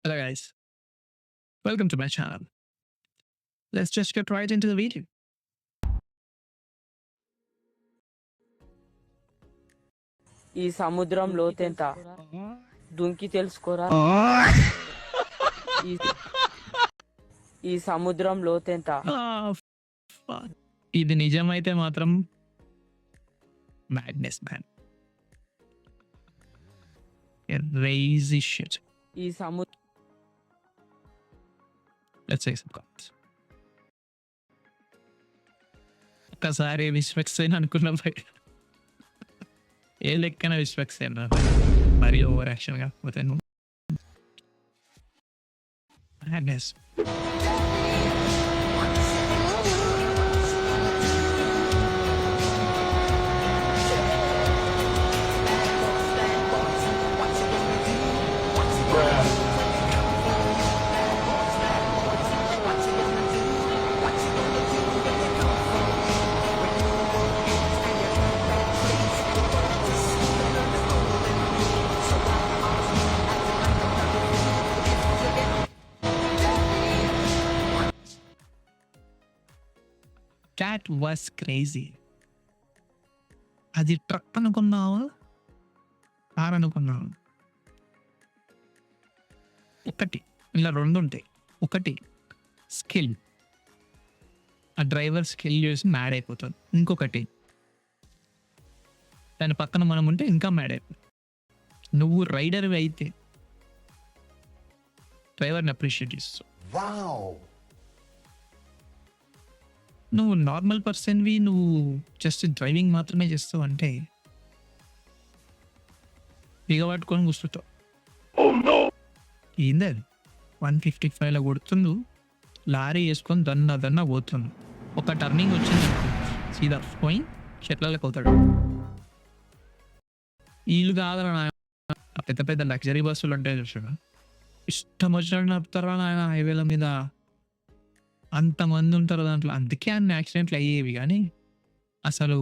Hello, guys. Welcome to my channel. Let's just get right into the video. ఈ సముద్రం లోతెంత దుంకి తెలుసుకోరా. ఈ- ఈ సముద్రం లోతెంత. Ah, fuck. ఇది నిజమైతే మాత్రం madness, man. Crazy shit. ఈ సముద్రం Let's say some comments. ఒక్కసారి విశ్వక్స్ అయిన అనుకున్న బయట ఏ లెక్కన విశ్వక్స్ అయినా మరీ ఓవర్ యాక్షన్ కాకపోతే madness. That was crazy. అది ట్రక్ అనుకున్నావా కార్ అనుకున్నావా? ఒకటి ఇలా రెండు ఉంటాయి. ఒకటి స్కిల్, ఆ డ్రైవర్ స్కిల్ చూసి మ్యాడ్ అయిపోతాడు. ఇంకొకటి దాని పక్కన మనం ఉంటే ఇంకా మ్యాడ్ అయిపోతుంది. నువ్వు రైడర్ అయితే డ్రైవర్ని అప్రిషియేట్ చేస్తావు. నువ్వు నార్మల్ పర్సన్వి, నువ్వు జస్ట్ డ్రైవింగ్ మాత్రమే చేస్తావు అంటే పట్టుకొని కూర్చుంటావు. ఏంది 155లో కొడుతుండు, లారీ వేసుకొని దన్న పోతుంది. ఒక టర్నింగ్ వచ్చింది సీదా పోయి చెట్లలోకి అవుతాడు. వీళ్ళు కాదరా నాయన, పెద్ద పెద్ద లగ్జరీ బస్సులు ఉంటాయి చూసాడు, ఇష్టం వచ్చినట్టు నడుపుతారా నాయన హైవేల మీద. అంతమంది ఉంటారు దాంట్లో, అందుకే అన్ని యాక్సిడెంట్లు అయ్యేవి. కానీ అసలు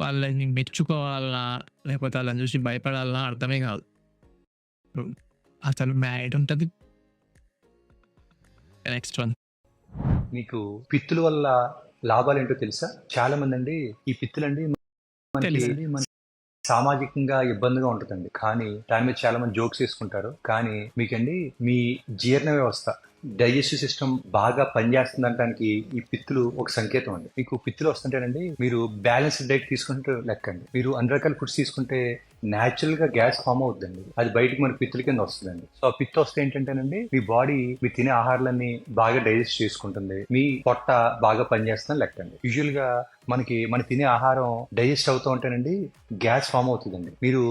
వాళ్ళని మెచ్చుకోవాలన్నా లేకపోతే వాళ్ళని చూసి భయపడాలన్నా అర్థమే కాదు. అసలు మ్యాడ్ ఉంటుంది. నెక్స్ట్ వన్, మీకు పిత్తుల వల్ల లాభాలు ఏంటో తెలుసా? చాలా మంది అండి ఈ పిత్తులండి మనకి సామాజికంగా ఇబ్బందిగా ఉంటుందండి, కానీ దాని మీద చాలా మంది జోక్స్ వేసుకుంటారు. కానీ మీకండి మీ జీర్ణ వ్యవస్థ, డైజెస్టివ్ సిస్టమ్ బాగా పనిచేస్తుందనడానికి ఈ పిత్తులు ఒక సంకేతం అండి. మీకు పిత్తులు వస్తుంటేనండి మీరు బ్యాలెన్స్డ్ డైట్ తీసుకుంటే లెక్కండి. మీరు అన్ని రకాల ఫుడ్స్ తీసుకుంటే న్యాచురల్ గా గ్యాస్ ఫామ్ అవుతుందండి, అది బయటకు మన పిత్తుల కింద వస్తుందండి. సో ఆ పిత్తు వస్తే ఏంటంటేనండి మీ బాడీ మీరు తినే ఆహారాలన్నీ బాగా డైజెస్ట్ చేసుకుంటుంది, మీ పొట్ట బాగా పనిచేస్తుందని లెక్కండి. యూజువల్ గా మన తినే ఆహారం డైజెస్ట్ అవుతూ ఉంటేనండి గ్యాస్ ఫామ్ అవుతుందండి. మీరు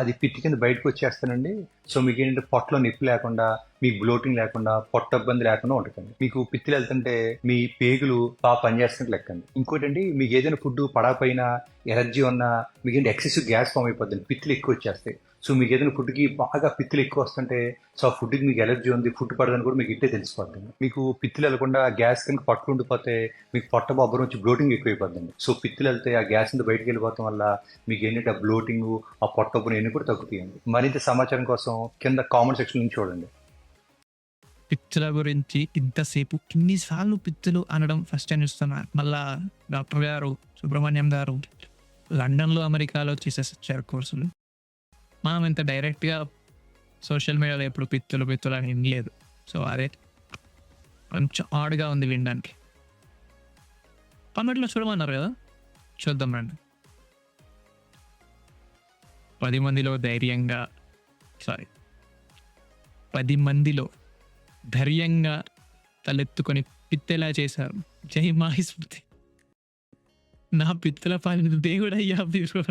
అది పిత్తి కింద బయటకు వచ్చేస్తానండి. సో మీకు ఏంటంటే పొట్టలో నొప్పి లేకుండా, మీకు బ్లోటింగ్ లేకుండా, పొట్ట ఇబ్బంది లేకుండా ఉంటుంది. మీకు పిత్తులు వెళ్తుంటే మీ పేగులు బాగా పనిచేస్తున్నట్టు లెక్కండి. ఇంకోటి అండి, మీకు ఏదైనా ఫుడ్ పడకపోయినా ఎలర్జీ ఉన్నా మీకు ఏంటి ఎక్సెసివ్ గ్యాస్ ఫామ్ అయిపోతుంది, పిత్తులు ఎక్కువ వచ్చేస్తాయి. సో మీకు ఏదైనా ఫుడ్కి బాగా పిత్తులు ఎక్కువ వస్తుంటే సో ఆ ఫుడ్కి మీకు ఎలర్జీ ఉంది, ఫుడ్ పడదని కూడా మీకు ఇట్టే తెలిసిపోతుంది. మీకు పిత్తులు వెళ్లకుండా గ్యాస్ కనుక పట్టు ఉండిపోతే మీకు పొట్ట బొబ్బరం వచ్చి బ్లోటింగ్ ఎక్కువైపోతుంది. సో పిత్తులు వెళ్తే ఆ గ్యాస్ నుంచి బయటకు వెళ్ళిపోవడం వల్ల మీకు ఏంటంటే ఆ బ్లోటింగ్, ఆ పొట్ట బొబ్బరం ఎన్ని కూడా తగ్గుతాయండి. మరింత సమాచారం కోసం కింద కామెంట్ సెక్షన్ నుంచి చూడండి. పిత్తుల గురించి ఇంతసేపు ఇన్నిసార్లు పిత్తులు అనడం ఫస్ట్ టైం చూస్తున్నా. మళ్ళా డాక్టర్ గారు సుబ్రహ్మణ్యం గారు లండన్లో అమెరికాలో చేసేసారు కోర్సులు. మనం ఇంత డైరెక్ట్గా సోషల్ మీడియాలో ఎప్పుడు పిత్తులు అని వినలేదు. సో అదే కొంచెం ఆడ్గా ఉంది వినడానికి. కామెంట్లో చూడమన్నారు కదా, చూద్దాం రండి. 10 మందిలో ధైర్యంగా తలెత్తుకొని పిత్తెలా చేశారు. జై మాహి స్మృతి. నా పిత్తల పాలిన దేవుడయ్యా మీరు.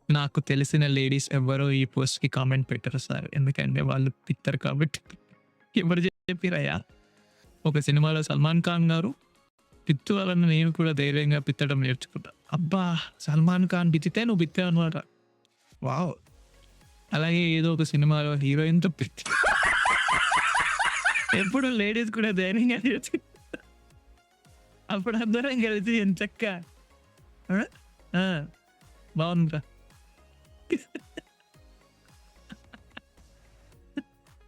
నాకు తెలిసిన లేడీస్ ఎవరో ఈ పోస్ట్కి కామెంట్ పెట్టారు సార్, ఎందుకంటే వాళ్ళు పిత్తరు కాబట్టి. ఎవరు చెప్పిరయ్యా? ఒక సినిమాలో సల్మాన్ ఖాన్ గారు పిత్తు వలన నేను కూడా ధైర్యంగా పిత్తడం నేర్చుకుంటా. అబ్బా, సల్మాన్ ఖాన్ పిత్తితే నువ్వు పిత్తావు అనమాట. వావ్. అలాగే ఏదో ఒక సినిమాలో హీరోయిన్తో పిత్తి. ఎప్పుడు లేడీస్ కూడా ధైర్యంగా చేసి అప్పుడు అందరం కలిసి ఎంచక్క బాగుందిరా.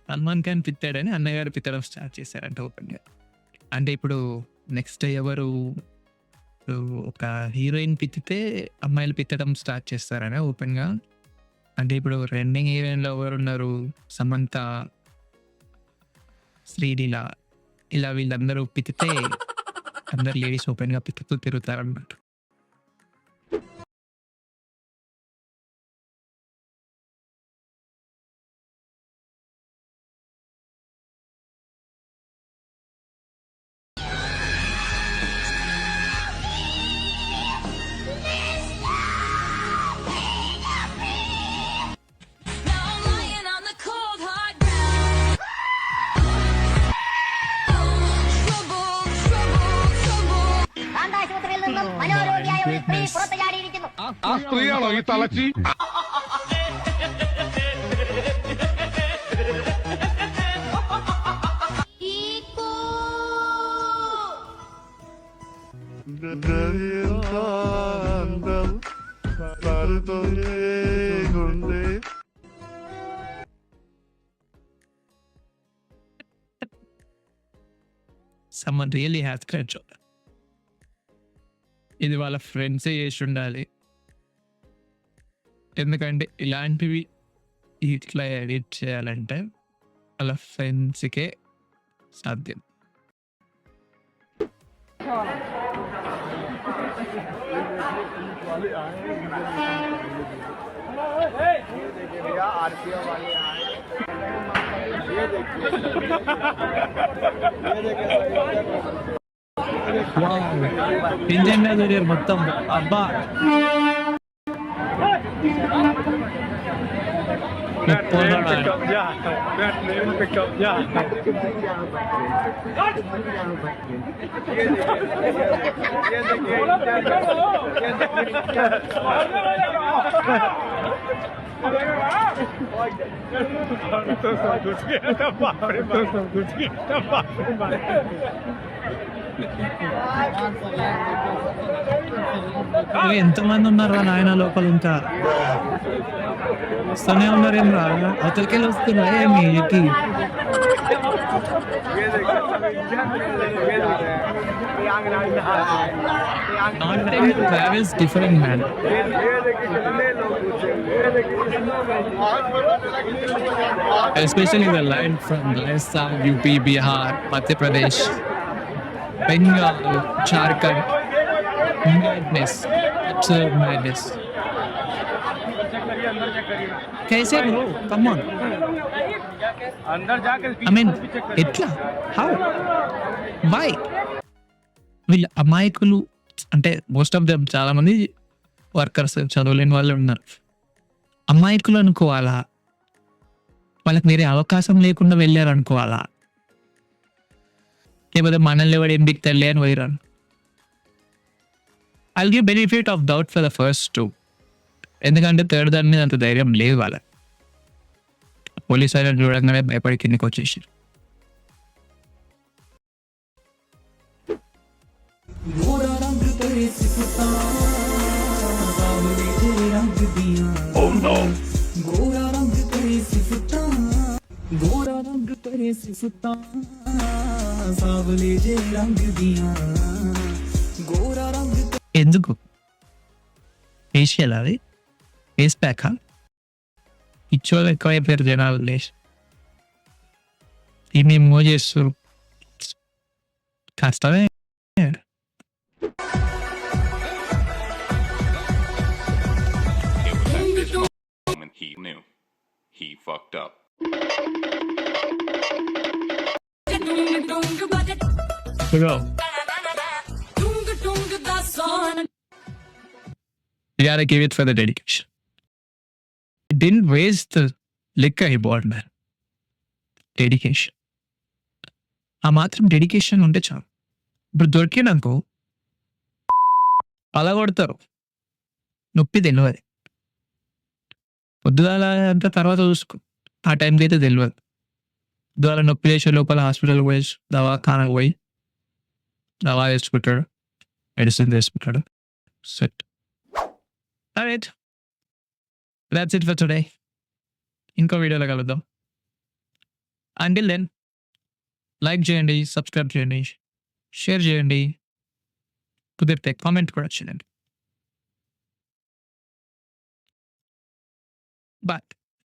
సల్మాన్ ఖాన్ పిత్తాడని అన్నగారు పిత్తడం స్టార్ట్ చేశారంట ఓపెన్గా. అంటే ఇప్పుడు నెక్స్ట్ ఎవరు ఒక హీరోయిన్ పిత్తితే అమ్మాయిలు పిత్తడం స్టార్ట్ చేస్తారని ఓపెన్గా. అంటే ఇప్పుడు ట్రెండింగ్ హీరోయిన్లో ఎవరు ఉన్నారు, సమంత, శ్రీలీల, ఇలా వీళ్ళందరూ పిత్తితే అందరు లేడీస్ ఓపెన్గా పిత్తుతూ తిరుగుతారన్నమాట. Now I'm lying on the cold hard ground. Trouble, trouble, trouble. കാന്താശുപത്രിയിൽ നിന്നും മനോരോഗിയായ ഒരു സ്ത്രീ പുറത്തു ചാടിയിരിക്കുന്നു. ആ സ്ത്രീയാണോ ഈ തളച്ചി? Someone really has crush. ఇది వాళ్ళ ఫ్రెండ్సే చేసి ఉండాలి, ఎందుకంటే ఇలాంటివి ఇట్లా ఎడిట్ చేయాలంటే వాళ్ళ ఫ్రెండ్స్కే సాధ్యం. ఇంజన్ మొత్తం అబ్బా ఎంతమంది ఉన్నారు నాయన లోపల, ఇంకా వస్తూనే ఉన్నారు. ఏం రా అవతలకెళ్ళి వస్తున్నా ఏమి ఎట్టి travels different man. Especially the line from Rajasthan, UP, Bihar, Madhya Pradesh, Bengal, Jharkhand. Madness, absolute madness. कैसे bro? Come on. I mean, ఎట్లా? How? Why? వీళ్ళ అమాయకులు అంటే మోస్ట్ ఆఫ్ దెమ్ చాలా మంది వర్కర్స్, చదవలేని వాళ్ళు ఉన్నారు. అమాయకులు అనుకోవాలా, వాళ్ళకి వేరే అవకాశం లేకుండా వెళ్ళారు అనుకోవాలా, లేకపోతే మనల్ని ఎవడు ఏం బిక్తాడులే అని పోయిరాను. I'll give benefit of doubt for the first two. ఎందుకంటే థర్డ్ దాని మీద అంత ధైర్యం లేదు వాళ్ళ. పోలీసు వాళ్ళని చూడంగానే భయపడి కిందకి వచ్చేసి ఎందుకు ఫేషియల్ అది ఫేస్ ప్యాక్ ఇచ్చోళ్ళు ఎక్కువైపోయారు జనాలు లేచి ఇవి మూవ్ చేస్తారు. కష్టమే. Moment he knew he fucked up. Bro, you gotta give it for the dedication. It didn't waste the liquor he bought, man. Dedication. ఆ మాత్రం డెడికేషన్ ఉంటే చాలు. ఇప్పుడు దొరికినాకో అలా కొడతారు, నొప్పి తెలియదు. పొద్దుగాల అంతా తర్వాత చూసుకో, ఆ టైంకి అయితే తెలియదు. ద్వారా నొప్పి లేచే లోపల హాస్పిటల్ పోయి దవాఖానకు పోయి దవా వేసుకుంటాడు, మెడిసిన్ వేసుకుంటాడు. Set. Right, that's it for today. ఇంకో వీడియోలో కలుద్దాం. అంటిల్ దెన్ లైక్ చేయండి, సబ్స్క్రైబ్ చేయండి, షేర్ చేయండి, కుదిరితే కామెంట్ కూడా చేయండి. బాయ్.